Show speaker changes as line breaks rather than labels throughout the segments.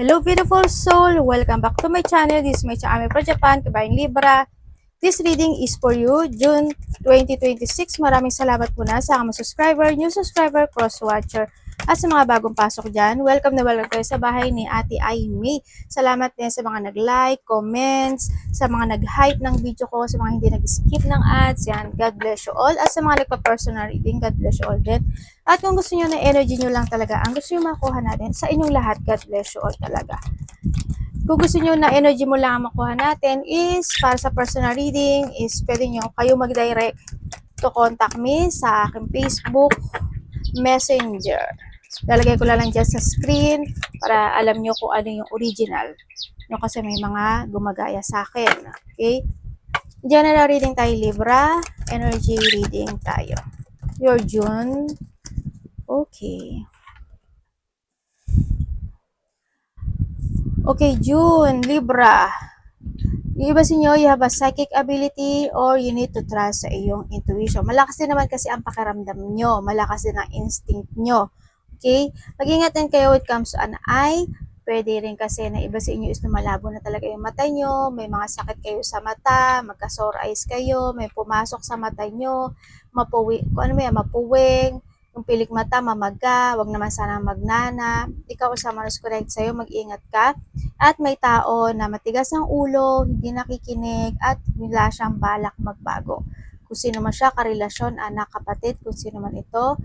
Hello beautiful soul! Welcome back to my channel. This is my channel for Japan, Kabayang Libra. This reading is for you, June 2026. Maraming salamat po na sa mga subscriber, new subscriber, cross-watcher, at sa mga bagong pasok dyan. Welcome na welcome kayo sa bahay ni Ate Aimee. Salamat din sa mga nag-like, comments, sa mga nag-hype ng video ko, sa mga hindi nag-skip ng ads. Yan, God bless you all. At sa mga nagpa-personal reading, God bless you all din. At kung gusto nyo na energy nyo lang talaga, ang gusto nyo makuha natin sa inyong lahat, God bless you all talaga. Kung gusto nyo na energy mo lang makuha natin is para sa personal reading is pwede nyo kayo mag-direct to contact me sa aking Facebook Messenger. Lalagay ko lang dyan sa screen para alam nyo kung ano yung original. No, kasi may mga gumagaya sa akin. Okay? General reading tayo, Libra. Energy reading tayo. Your June. Okay. Okay, June, Libra. Yung iba sa inyo, you have a psychic ability or you need to trust sa iyong intuition. Malakas din naman kasi ang pakiramdam nyo. Malakas din ang instinct nyo. Okay? Mag-ingat din kayo when it comes to an eye. Pwede rin kasi na iba sa inyo is malabo na talaga yung mata nyo. May mga sakit kayo sa mata. Magka-sore eyes kayo. May pumasok sa mata nyo. Mapuwing. Yung pilik mata, mamaga, wag naman sana magnana. Ikaw sa manus correct sa'yo, mag-ingat ka. At may tao na matigas ang ulo, hindi nakikinig, at wala siyang balak magbago. Kung sino man siya, karelasyon, anak, kapatid, kung sino man ito.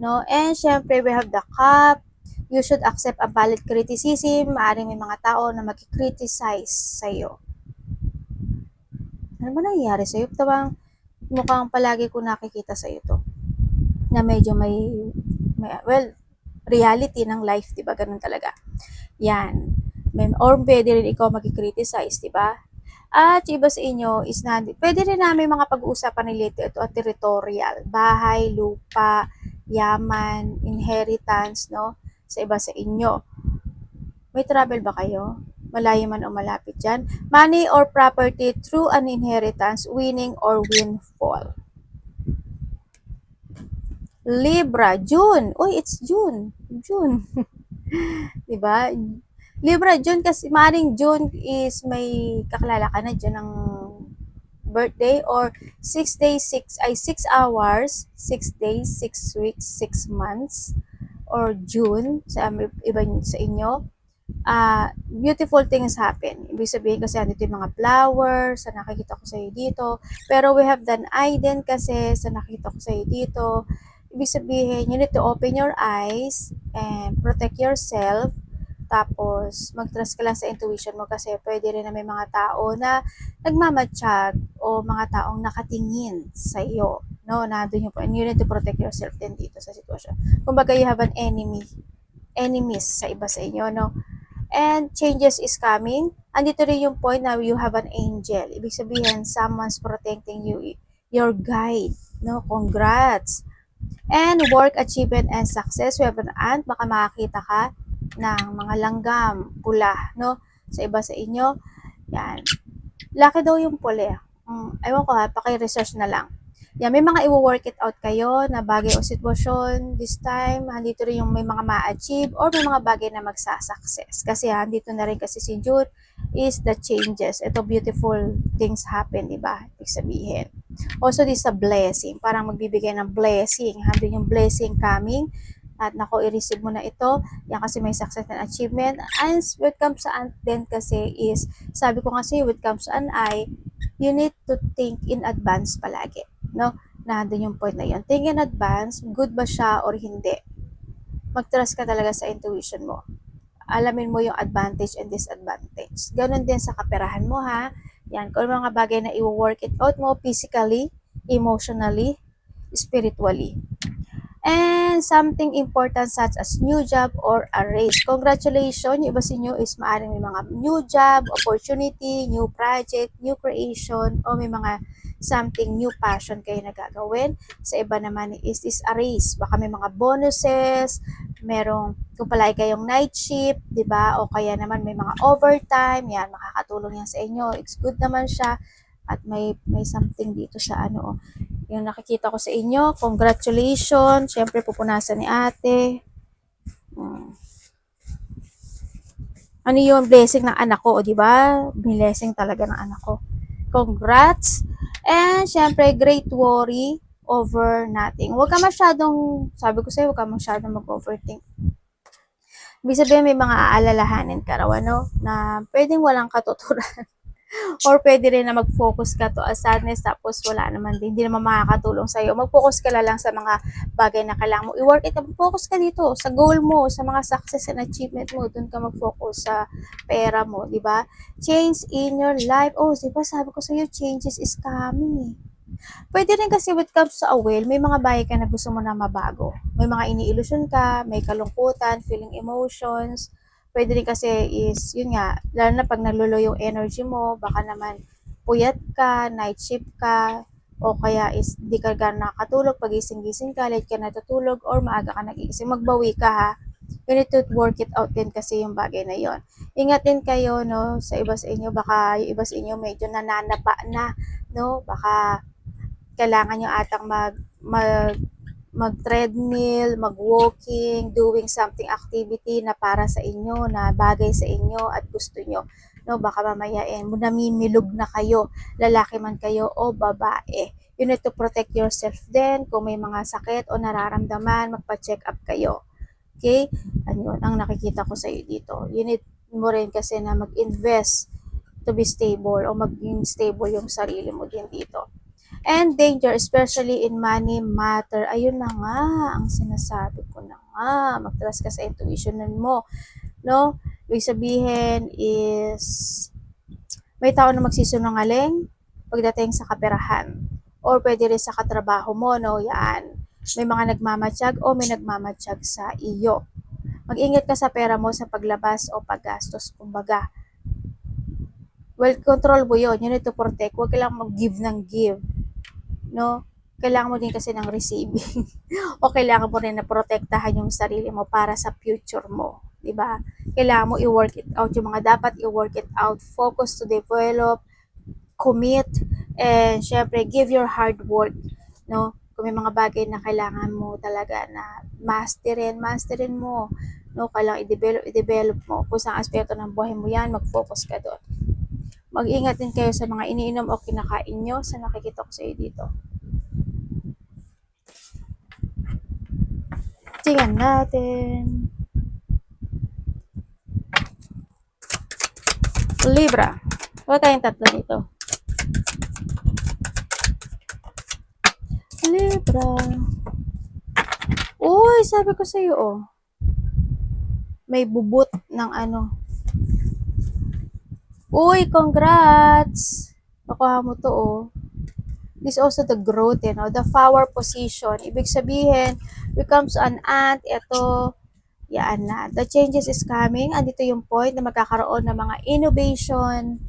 No? And syempre, we have the cup. You should accept a valid criticism. Maaaring may mga tao na mag-criticize sa'yo. Ano ba nangyayari sa'yo? Tawang mukhang palagi ko nakikita sa'yo to. Na medyo may reality ng life, diba? Ganun talaga. Yan. Or pwede rin ikaw mag-criticize, diba? At iba sa inyo is na, pwede rin namin mga pag-uusapan related to territorial, bahay, lupa, yaman, inheritance, no? Sa iba sa inyo. May travel ba kayo? Malayo man o malapit dyan? Money or property through an inheritance, winning or windfall. Libra, June. Uy, it's June. June. Diba? Libra, June kasi maring June is may kakilala ka na dyan ng birthday or 6 days, 6 hours, 6 days, 6 weeks, 6 months or June sa iba sa inyo. Beautiful things happen. Ibig sabihin kasi dito yung mga flowers sa nakikita ko sa iyo dito. Pero we have an eye din kasi sa nakikita ko sa iyo dito. Ibig sabihin, you need to open your eyes and protect yourself. Tapos, mag-trust ka lang sa intuition mo kasi pwede rin na may mga tao na nagmamatsyag o mga taong nakatingin sa iyo. No, nandun yung and you need to protect yourself din dito sa sitwasyon. Kumbaga, you have an enemies sa iba sa inyo, no? And changes is coming. Andito rin yung point na you have an angel. Ibig sabihin, someone's protecting you, your guide, no? Congrats! And work, achievement, and success. We have an ant. Baka makakita ka ng mga langgam, pula, no? Sa iba sa inyo. Yan. Laki daw yung pula. Ewan ko ha, paki-research na lang. Yan, may mga i-work it out kayo na bagay o sitwasyon this time. Handito rin yung may mga ma-achieve or may mga bagay na magsa-success. Kasi handito na rin kasi si June is the changes. Ito beautiful things happen, diba? Ibig sabihin. Also, this is a blessing. Parang magbibigay ng blessing. Handun yung blessing coming. At nako, i-receive mo na ito. Yan kasi may success and achievement. And when it comes sa ant din kasi is, sabi ko kasi when it comes to an eye, you need to think in advance palagi. No? Nandun yung point na yun. Think in advance, good ba siya or hindi. Mag-trust ka talaga sa intuition mo. Alamin mo yung advantage and disadvantage. Ganon din sa kaperahan mo ha. Yan, kung mga bagay na i-work it out mo physically, emotionally, spiritually. And something important such as new job or a raise. Congratulations! Yung iba sa inyo is maaaring may mga new job, opportunity, new project, new creation, o may mga something new passion kayo na gagawin. Sa iba naman is a raise. Baka may mga bonuses, merong kung palagi kayong night shift, 'di ba? O kaya naman may mga overtime, yan makakatulong yan sa inyo. It's good naman siya at may something dito sa ano. Yung nakikita ko sa inyo, congratulations. Syempre pupunasan ni Ate. Ano yung blessing ng anak ko, o di ba? Blessing talaga ng anak ko. Congrats! And syempre, great worry over nothing. Huwag ka masyadong, sabi ko sa'yo, huwag ka masyadong mag-overthink. Ibig sabihin, may mga aalalahanin ka raw, ano, na pwedeng walang katuturan. Or pwede rin na mag-focus ka to a sadness tapos wala naman din, hindi naman makakatulong sa'yo. Mag-focus ka lang sa mga bagay na kailangan mo i-work it. Mag-focus ka dito sa goal mo, sa mga success and achievement mo. Doon ka mag-focus sa pera mo, di ba? Change in your life. Oh, di ba sabi ko sa'yo, changes is coming eh. Pwede rin kasi when it comes to a will, may mga bagay ka na gusto mo na mabago. May mga iniilusyon ka, may kalungkutan, feeling emotions. Pwede rin kasi is, yun nga, lalo na pag nalulo yung energy mo, baka naman puyat ka, night shift ka, o kaya is di ka nakatulog, pagising-gising ka, late ka natutulog, or maaga ka nagigising, magbawi ka ha. You need to work it out din kasi yung bagay na yon. Ingat din kayo, no, sa iba sa inyo, baka yung iba sa inyo medyo nananapa na, no, baka kailangan nyo atang mag-treadmill, mag-walking, doing something activity na para sa inyo, na bagay sa inyo at gusto nyo. No, baka mamaya namimilog na kayo, lalaki man kayo o babae. You need to protect yourself din. Kung may mga sakit o nararamdaman, magpa-check up kayo. Okay? Ano, ang nakikita ko sa iyo dito. You need mo rin kasi na mag-invest to be stable o maging stable yung sarili mo din dito. And danger, especially in money matter. Ayun na nga, ang sinasabi ko na nga. Mag-trust ka sa intuition mo. No? Ibig sabihin is, may tao na magsisinungaling pagdating sa kaperahan. Or pwede rin sa katrabaho mo, no? Yan. May mga nagmamatsyag o may nagmamatsyag sa iyo. Mag-ingat ka sa pera mo sa paglabas o paggastos. Kumbaga, well, control mo yun. You need to protect. Huwag ka lang mag-give ng give. No? Kailangan mo din kasi ng receiving. O kailangan mo rin na protektahan yung sarili mo para sa future mo. Diba? Kailangan mo i-work it out yung mga dapat i-work it out. Focus to develop, commit, and syempre, give your hard work. No? Kung may mga bagay na kailangan mo talaga na masterin mo. No? Kailangan i-develop mo. Kung saan aspeto ng buhay mo yan, mag-focus ka doon. Mag-ingat din kayo sa mga iniinom o kinakain nyo sa nakikita ko sa iyo dito. Tingnan natin. Libra. Wala tayong tatlo dito. Libra. Uy, sabi ko sa iyo, oh. May bubut ng ano. Uy, congrats! Nakuha mo to, oh. This is also the growth, you know, the power position. Ibig sabihin, becomes an ant, ito, yan na. The changes is coming. Andito yung point na magkakaroon ng mga innovation,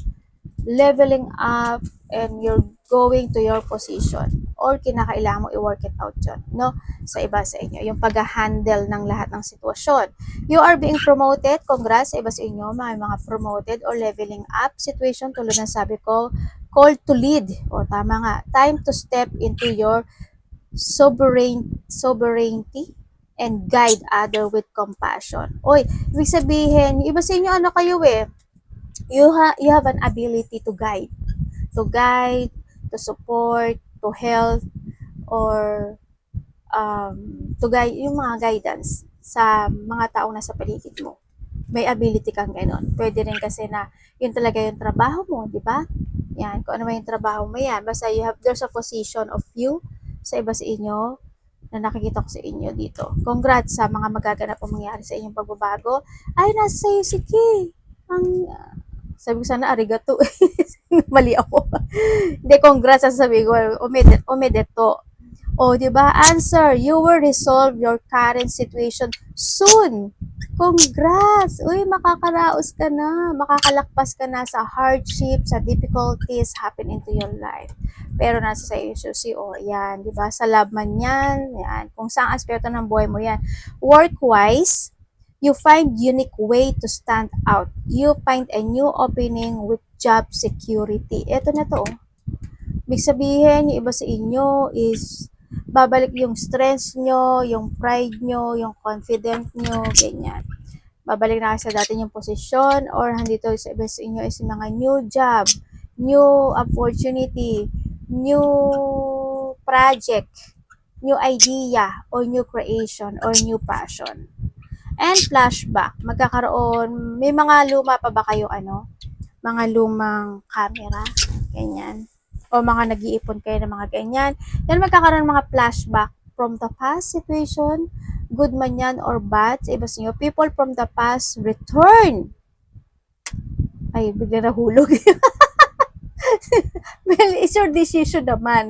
leveling up, and you're going to your position. Or kinakailangan mo i-work it out yun, no? Sa iba sa inyo. Yung pag-handle ng lahat ng sitwasyon. You are being promoted. Congrats sa iba sa inyo. Mga promoted or leveling up situation. Tulad ng sabi ko, called to lead. O, tama nga. Time to step into your sovereignty and guide other with compassion. Oy, ibig sabihin, iba sa inyo ano kayo eh, you have an ability to guide, to support, to help, or to guide, yung mga guidance sa mga taong nasa paligid mo. May ability kang ganon. Pwede rin kasi na yun talaga yung trabaho mo, di ba? Yan, kung ano man yung trabaho mo yan. Basta there's a position of you sa iba sa inyo na nakikita ko sa inyo dito. Congrats sa mga magaganap ang mangyari sa inyong pagbabago. Ay, nasa sa'yo si Kay. Ang, sabi ko sana arigato. Mali ako. Hindi, congrats sa sabi ko. Omedeto. O, di ba? Answer, you will resolve your current situation soon. Congrats! Uy, makakaraos ka na. Makakalakpas ka na sa hardship, sa difficulties happen into your life. Pero nasa sa iyo susi, o yan, di ba? Sa love man yan, yan. Kung saan aspeto ng buhay mo yan. Work-wise, you find unique way to stand out. You find a new opening with job security. Ito na to, oh. Ibig sabihin, yung iba sa inyo is babalik yung strength nyo, yung pride nyo, yung confidence nyo, ganyan. Babalik na kayo sa dati yung posisyon, or handito sa iba sa inyo is mga new job, new opportunity, new project, new idea, or new creation, or new passion. And flashback, magkakaroon, may mga luma pa ba kayo mga lumang camera, ganyan. O mga nag-iipon kayo ng mga ganyan. Yan magkakaroon ng mga flashback from the past situation, good man yan or bad, sa iba sa inyo. People from the past return. Ay, bigla nahulog. Well, it's your decision naman,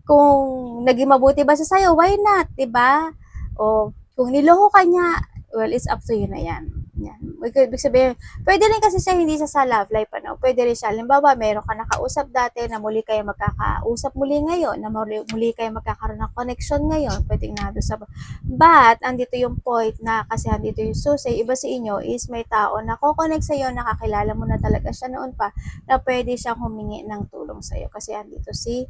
Kung naging mabuti ba siya sa'yo, why not, diba? O kung niloko ka niya, well, it's up to you na yan. Yan. Ibig sabihin, pwede rin kasi siya hindi siya sa love life, Pwede rin siya, halimbawa, meron ka nakausap dati na muli kayo magkakausap muli ngayon, na muli kayo magkakaroon ng connection ngayon, pwedeng nado sa... But, andito yung point na, kasi andito yung susi, iba sa inyo is may tao na kukonect sa'yo, nakakilala mo na talaga siya noon pa, na pwede siyang humingi ng tulong sa'yo. Kasi andito si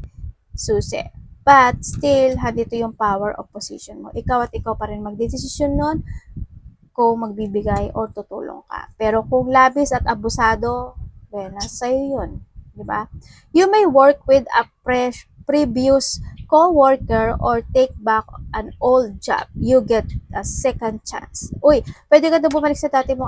susi. But still, handito yung power of position mo. Ikaw at ikaw pa rin magdedesisyon nun kung magbibigay o tutulong ka. Pero kung labis at abusado, well, nasa sa'yo yun. Diba? You may work with a previous co-worker or take back an old job. You get a second chance. Uy, pwede ka na bumalik sa dati mo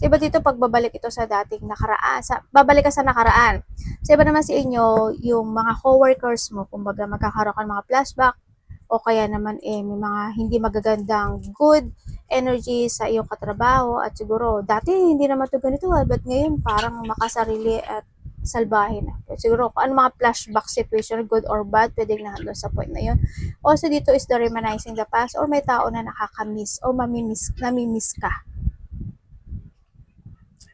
sa iba dito, pagbabalik ito sa dating nakaraan, babalik ka sa nakaraan. Sa iba naman sa inyo, yung mga coworkers mo, kumbaga magkakaroon ka ng mga flashback, o kaya naman may mga hindi magagandang good energy sa iyong katrabaho, at siguro, dati hindi naman ito ganito, but ngayon parang makasarili at salbahe na. But siguro, kung ano mga flashback situation, good or bad, pwedeng nandun sa point na yun. Also, dito is the reminiscing the past, or may tao na nakakamiss, or namimiss ka.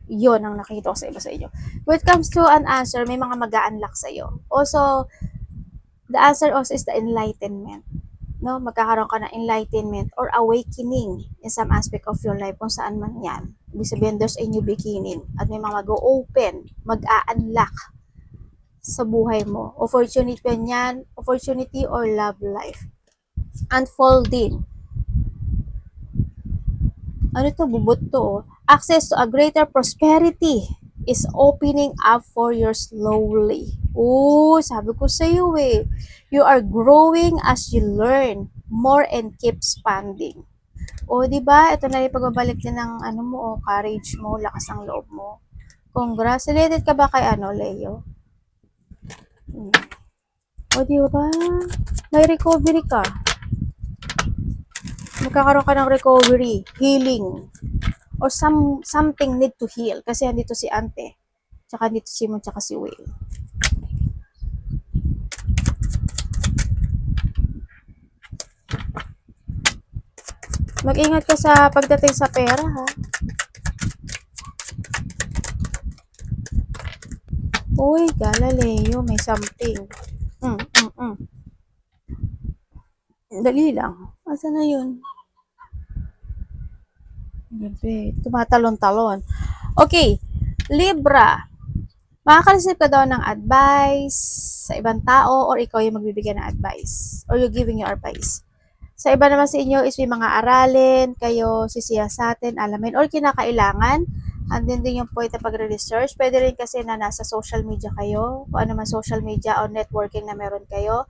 Yun ang nakita ko sa iba sa inyo. When it comes to an answer, may mga mag-a-unlock sa'yo. Also, the answer also is the enlightenment. No? Magkakaroon ka ng enlightenment or awakening in some aspect of your life, kung saan man yan. Ibig sabihin, there's a new beginning. At may mga mag-open, mag-a-unlock sa buhay mo. Opportunity or love life. Unfolding. Ano to? Bubot to. Access to a greater prosperity is opening up for you slowly. Sabi ko sa iyo you are growing as you learn more and keep expanding. Di ba? Ito na rin pagbabalik din ng courage mo, lakas ng loob mo. Congrats. Related ka ba kay Leo? Di ba? May recovery ka. Magkakaroon ka ng recovery, healing, or something need to heal. Kasi andito si Ante, tsaka dito si Simon, tsaka si Will. Mag-ingat ka sa pagdating sa pera, ha? Uy, Galileo, may something. Dali lang. Asa na yun? Gabi, tumatalon-talon. Okay, Libra. Makaka-receive ka daw ng advice sa ibang tao, or ikaw yung magbibigay ng advice, or you're giving your advice. Sa iba naman sa inyo is may mga aralin, kayo sisiyasatin, alamin, or kinakailangan. Andun din yung point na pagre-research. Pwede rin kasi na nasa social media kayo, kung ano man social media o networking na meron kayo.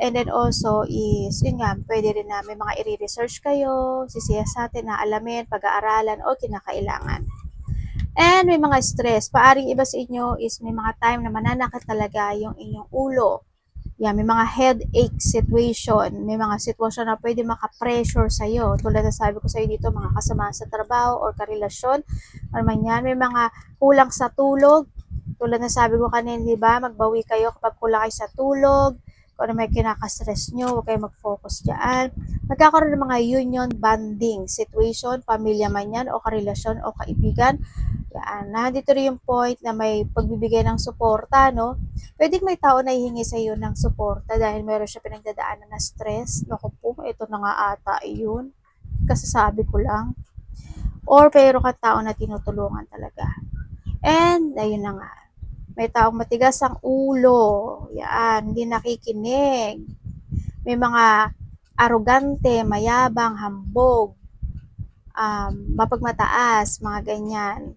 And then also is, yun nga, pwede rin na may mga i-research kayo, sisiyasatin, na alamin, pag-aaralan, o kinakailangan. And may mga stress. Paaring iba sa inyo is may mga time na mananakit talaga yung inyong ulo. Yan, may mga headache situation, may mga sitwasyon na pwede maka-pressure sa'yo. Tulad na sabi ko sa'yo dito, mga kasama sa trabaho or karelasyon, or man yan, may mga kulang sa tulog. Tulad na sabi ko kanina, di ba, magbawi kayo kapag kulang kayo sa tulog, kung ano may kinaka-stress nyo, huwag kayo mag-focus dyan. Magkakaroon ng mga union bonding situation, pamilya man yan, o karelasyon, o kaibigan. Yan, nandito rin yung point na may pagbibigay ng suporta, no? Pwedeng may tao na hihingi sa iyo ng suporta dahil meron siya pinagdadaanan na stress. Naku po, ito na nga ata yun. Kasasabi ko lang. Or pero ka tao na tinutulungan talaga. And, ayun na nga. May taong matigas ang ulo. Yan, hindi nakikinig. May mga arogante, mayabang, hambog. mapagmataas, mga ganyan.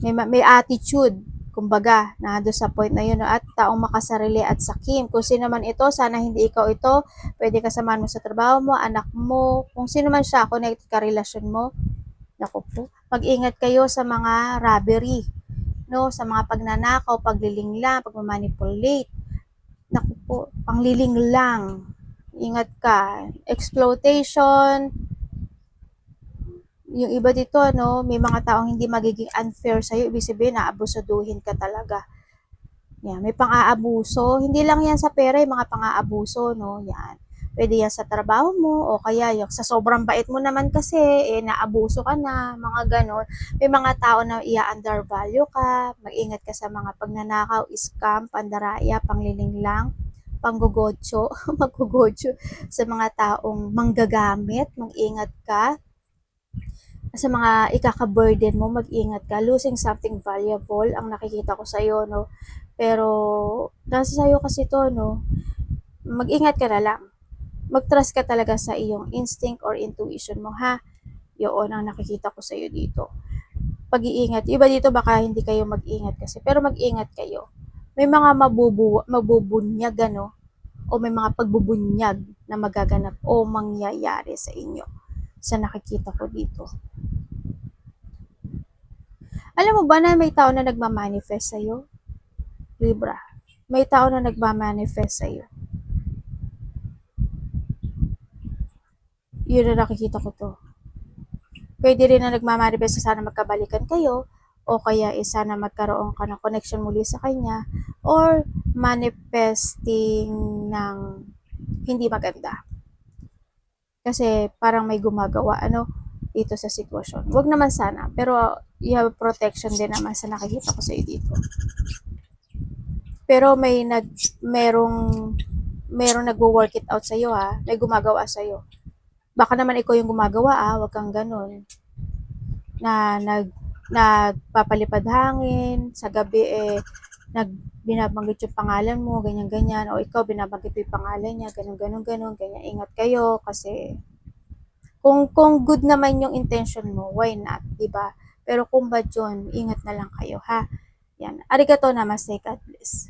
May attitude, kumbaga, na do sa point na yun, no? At taong makasarili at sakim. Kung sino man ito, sana hindi ikaw ito, pwede kasamahan mo sa trabaho mo, anak mo, kung sino man siya, connected ka relasyon mo. Naku po, mag-ingat kayo sa mga robbery, no? Sa mga pagnanakaw, paglilinglang, pagmamanipulate. Naku po, pangliling lang. Ingat ka. Exploitation, yung iba dito, no, may mga taong hindi magiging unfair sa'yo, ibig sabihin, naabusuduhin ka talaga. Yan, may pang-aabuso. Hindi lang yan sa pera, yung mga pang-aabuso, no, yan. Pwede yan sa trabaho mo, o kaya yung sa sobrang bait mo naman kasi, naabuso ka na, mga ganon. May mga tao na i-undervalue ka, mag-ingat ka sa mga pagnanakaw, scam, pandaraya, panglilinglang, panggugotso, maggugotso sa mga taong manggagamit, mag-ingat ka sa mga ikaka-burden mo, mag-ingat ka. Losing something valuable ang nakikita ko sa iyo, no? Pero, nasa sa'yo kasi to, no? Mag-ingat ka na lang. Mag-trust ka talaga sa iyong instinct or intuition mo, ha? Yun ang nakikita ko sa iyo dito. Pag-iingat. Iba dito baka hindi kayo mag-ingat kasi. Pero mag-ingat kayo. May mga mabubunyag, ano? O may mga pagbubunyag na magaganap o mangyayari sa inyo sa nakikita ko dito. Alam mo ba na may tao na nagmamanifest sa'yo? Libra. May tao na nagmamanifest sa'yo. Yun na nakikita ko to. Pwede rin na nagmamanifest na sana magkabalikan kayo, o kaya sana magkaroon ka ng connection muli sa kanya, or manifesting ng hindi maganda. Kasi parang may gumagawa, ano, dito sa sitwasyon. Wag naman sana, pero you have protection din naman sa nakikita ko sa iyo dito. Pero merong nagwo-work it out sa iyo, ha. May gumagawa sa iyo. Baka naman ikaw yung gumagawa, wag kang ganun. Na nagpapalipad hangin, sa gabi binabanggit yung pangalan mo, ganyan ganyan, o ikaw binabanggit yung pangalan niya, ganun ganun ganun, ganyan. Ingat kayo kasi kung good naman yung intention mo, why not, 'di ba? Pero kung bad yun, ingat na lang kayo, ha. Yan. Arigato namaste, God bless.